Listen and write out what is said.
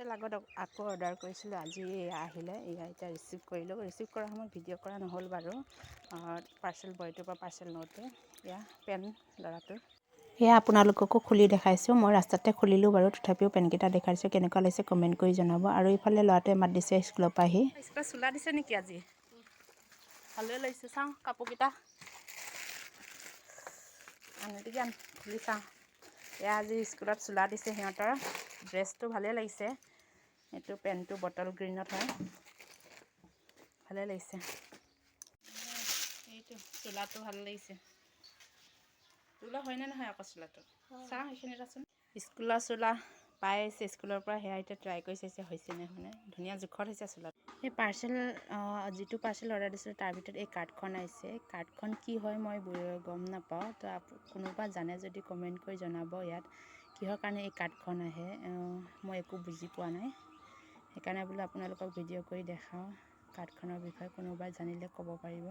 Parcel আগত আকৌ order কৰিছিলোঁ, আজি আহিলে। এতিয়া ৰিচিভ কৰিলোঁ। ৰিচিভ কৰাৰ সময়ত ভিডিঅ' কৰা নহ'ল বাৰু। পাৰ্চেল বয়টোৰ পৰা পাৰ্চেল লওঁতে এয়া পেন ল'ৰাটোৰ। এয়া আপোনালোককো খুলি দেখাইছোঁ। মই ৰাস্তাতে খুলিলোঁ বাৰু, তথাপিও পেনকেইটা দেখাইছোঁ। কেনেকুৱা লাগিছে কমেণ্ট কৰি জনাব। আৰু ইফালে ল'ৰাটোৱে মাত দিছে স্কুলৰ পৰা আহি। স্কুলত চোলা দিছে নেকি আজি? ভালে লাগিছে, চাওঁ কাপোৰকেইটা আন খুলি চাওঁ। এয়া আজি স্কুলত চোলা দিছে সিহঁতৰ। ড্ৰেছটো ভালেই লাগিছে। এইটো পেণ্টটো বটল গ্ৰীণত হয়, ভালেই লাগিছে। এইটো চোলাটো ভাল লাগিছে। চোলা হয়নে নহয় আকৌ চোলাটো? চাওঁ এইখিনিত আছোন। স্কুলৰ চোলা পাই আহিছে স্কুলৰ পৰা। সেয়া এতিয়া ট্ৰাই কৰি চাইছে হৈছেনে মানে ধুনীয়া জোখত হৈছে চোলাটো। এই পাৰ্চেল যিটো পাৰ্চেল অৰ্ডাৰ দিছিলোঁ তাৰ ভিতৰত এই কাৰ্ডখন আহিছে। কাৰ্ডখন কি হয় মই গম নাপাওঁ। তো কোনোবা জানে যদি কমেণ্ট কৰি জনাব। ইয়াত কিহৰ কাৰণে এই কাৰ্ডখন আহে মই একো বুজি পোৱা নাই। সেইকাৰণে বোলো আপোনালোকক ভিডিঅ' কৰি দেখাওঁ। কাৰ্ডখনৰ বিষয়ে কোনোবাই জানিলে ক'ব পাৰিব।